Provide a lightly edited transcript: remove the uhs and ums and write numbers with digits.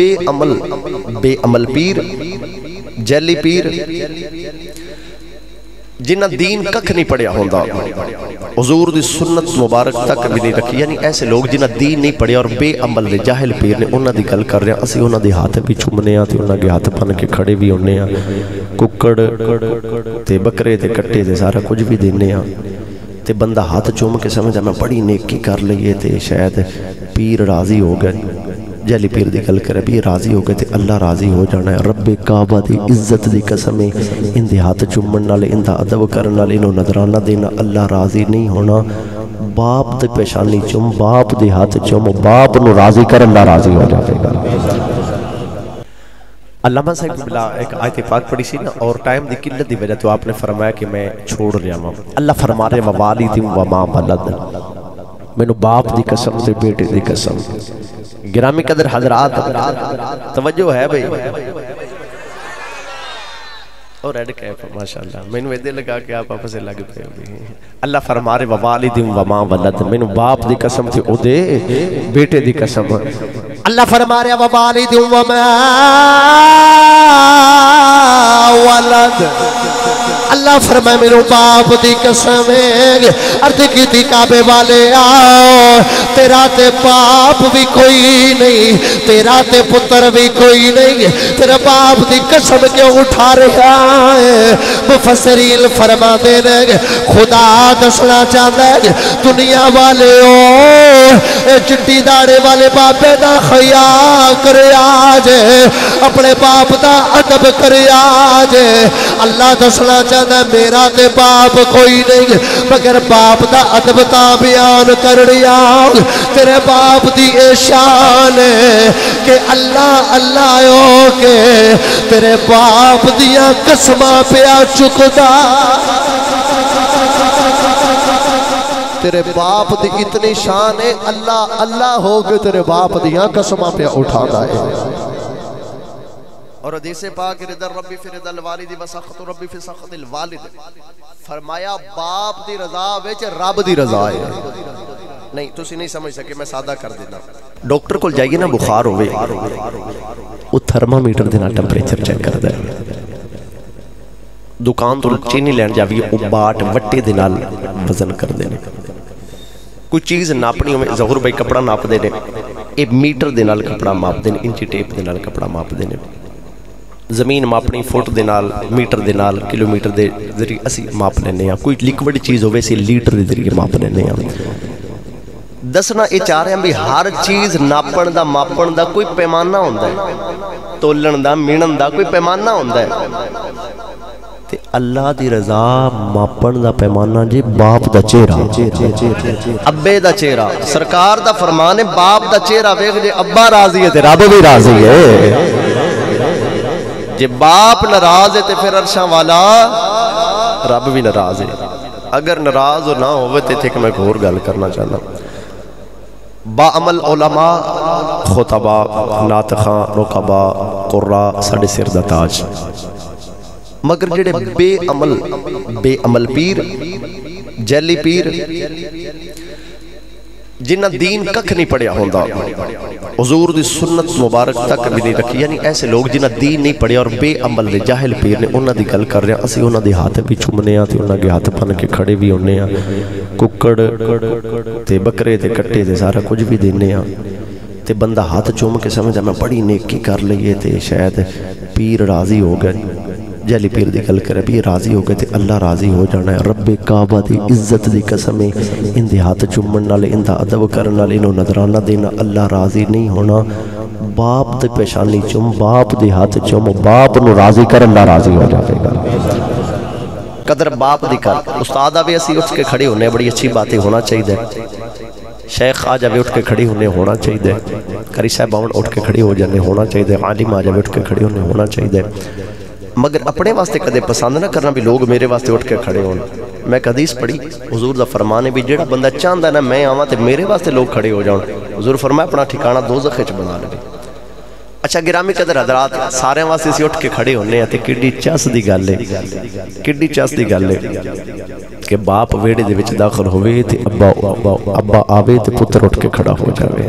بے عمل پیر جیلی پیر جنہ دین ککھ نہیں پڑھیا ہوندہ حضور دی سنت مبارک تک بھی نہیں رکھی، یعنی ایسے لوگ جنہ دین نہیں پڑھیا اور بے عمل دے جاہل پیر نے انہاں دی گل کر رہے ہیں، اسی انہاں دی ہاتھ بھی چھمنے ہیں تے انہاں کے ہاتھ پن کے کھڑے بھی ہونے ہیں، ککڑ تے بکرے تے کٹے تے سارا کچھ بھی دینے ہیں تے بندہ ہاتھ چوم کے سمجھا میں بڑی نیکی کر لئیے تے شاید پیر راضی ہو گئے، جیلی پیر دی گل کرے بھی راضی ہو گئے تے اللہ راضی ہو جانا ہے۔ رب کعبہ دی عزت دی قسمیں ان دی ہاتھ چومن نالے ان دا ادب کرن نالے انہوں نظرانہ دینا اللہ راضی نہیں ہونا۔ باپ دے پیشانی چوم، باپ دی ہاتھ چوم، باپ نو راضی کرن اللہ راضی ہو جاتے گا۔ علامہ صاحب بلا ایک آیت پاک پڑھی سی نا، اور ٹائم دی قلت دی وجہ تو آپ نے فرمایا کہ میں چھوڑ لیا ماں۔ اللہ فرما رہے ووالد وما ولد، مینوں باپ دی قسم تے بیٹے دی قسم۔ گرامی قدر حضرات توجہ ہے بھئی، اور ایڈ کیپ ماشاءاللہ میں نے دل لگا کہ آپ سے لگ پہ ہوگی۔ اللہ فرما رہے ووالد وما ولد، میں نے باپ دی قسم تھی او دے بیٹے دی قسم۔ اللہ فرما رہے ووالد وما ولد، اللہ فرمائے میرے باپ دی قسم ہے، عرض کی تھی کعبے والے آؤ، تیرا تے باپ بھی کوئی نہیں، تیرا تے پتر بھی کوئی نہیں، تیرا باپ دی قسم کیوں اٹھا رہا ہے؟ مفسرین فرما دینے خدا دسنا چاہتا ہے دنیا والے ہو چٹی داڑے والے باپے دا خیال کرے آجے، اپنے باپ دا ادب کرے آجے۔ اللہ دسنا چاہتا ہے میرا تے باپ کوئی نہیں مگر باپ دا ادب تا بیان کر رہا، تیرے باپ دی اے شان ہے کہ اللہ اللہ ہو کے تیرے باپ دیا قسمہ پیا چکدا، تیرے باپ دی اتنی شان ہے اللہ اللہ ہو کے تیرے باپ دیا قسمہ پیا اٹھانا ہے۔ اور حدیث پاک رضا ربی فی رضا الوالد و سخط ربی فی سخط الوالد، فرمایا باپ دی رضا وچ رب دی رضا ہے۔ نہیں تسی نہیں سمجھ سکے، میں سادہ کر دینا۔ ڈاکٹر کو جائیے نا بخار ہوئے، وہ تھرمامیٹر دینا ٹمپریچر چیک کر دے، دکان تو چینی لین جاوی وہ باٹ وٹے دنال وزن کر دینے، کوئی چیز ناپنی ہمیں ظہور بھائی کپڑا ناپ دینے، ایک میٹر دنال کپڑا ماپ دینے، انچی ٹیپ دنال کپڑا ماپ دینے، زمین ماپنی فوٹ دنال میٹر دنال کلومیٹر دے ذریعے اسی ماپ لینے ہیں، کوئی لیکوڈ چیز ہوئے سی لیٹر دے ذریعے ماپ لینے ہیں۔ دسنا اے چاہ رہے ہیں بھی ہر چیز ناپن دا ماپن دا کوئی پیمانہ ہوندہ ہے، تولن دا مینن دا کوئی پیمانہ ہوندہ ہے، تے اللہ دی رضا ماپن دا پیمانہ جی باپ دا چہرہ، ابے دا چہرہ، سرکار دا فرمان ہے باپ دا چہرہ ویکھ جے ابا راضی ہے تے رب بھی راضی ہے، جے باپ ناراض ہے تے پھر عرشاں والا رب بھی ناراض ہے۔ اگر ناراض نہ ہوئے تے کہ میں اور گل کرنا چاہنا، با عمل علماء خطبہ ناطخاں رقبہ قرآ ساڑھے سر دا تاج، مگر جڑے بے عمل پیر جیلی پیر جنہ دین ککھ نہیں پڑھیا ہوندہ حضور دی سنت مبارک تک بھی نہیں رکھی، یعنی ایسے لوگ جنہ دین نہیں پڑھیا اور بے عمل دے جاہل پیر نے انہاں دی گل کر رہے ہیں، اسی انہاں دی ہاتھ بھی چھمنے ہیں تے انہاں کے ہاتھ پن کے کھڑے بھی ہونے ہیں، ککڑ تے بکرے تے کٹے تے سارا کچھ بھی دینے ہیں تے بندہ ہاتھ چوم کے سمجھا میں بڑی نیکی کر لئیے تے شاید پیر راضی ہو گئے، جیلی پیر دی گل کرے بھی راضی ہو گئے تے اللہ راضی ہو جانا ہے۔ رب کعبہ دی عزت دی قسمیں ان دی ہاتھ چومن نالے ان دا ادب کرن نالے انہوں نظرانہ دینا اللہ راضی نہیں ہونا۔ باپ دے پیشانی چوم، باپ دی ہاتھ چوم، باپ نو راضی کرن اللہ راضی ہو جاتے گا۔ قدر باپ دی کر استاد آوے اسی اٹھ کے کھڑے ہونے بڑی اچھی باتیں ہونا چاہیے، شیخ آ جاوے اٹھ کے کھڑی ہونے ہونا چاہیے، قاری صاحب آون اٹھ کے کھڑی ہو جانے ہونا چاہیے، عالم آ جاوے اٹھ کے کھڑی ہونے ہونا چاہیے، مگر اپنے واسطے کدے پسند نہ کرنا بھی لوگ میرے واسطے اٹھ کے کھڑے ہونے۔ میں ایک حدیث پڑھی، حضور دا فرمان ہے بھی جڑا بندہ چاہتا ہے نا میں آواں تے میرے واسطے لوگ کھڑے ہو جاؤں، حضور فرمایا اپنا ٹھکانہ دوزخ وچ بنا لے۔ اچھا گرامی قدر حضرات سارے واسطے سی اٹھ کے کھڑے ہونے ہیں تے کڈی چس دی گل ہے، کڈی چس دی گل ہے کہ باپ ویڑے دے وچ داخل ہوئے تے ابا آوے تے پتر اٹھ کے کھڑا ہو جاوے۔